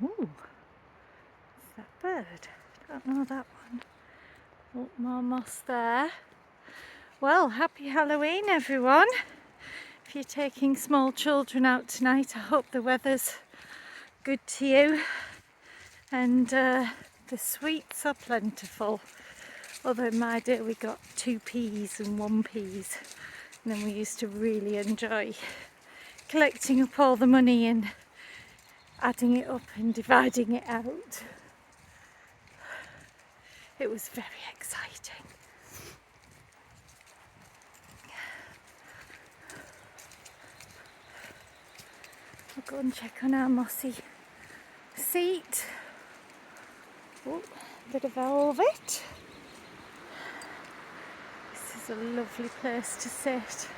Ooh, is that bird? Don't know that one. Oh, more moss there. Well, happy Halloween, everyone. If you're taking small children out tonight, I hope the weather's good to you and the sweets are plentiful. Although in my day we got 2 peas and 1 peas, and then we used to really enjoy collecting up all the money and adding it up and dividing it out. It was very exciting. I'll go and check on our mossy seat. Oh, bit of velvet. This is a lovely place to sit.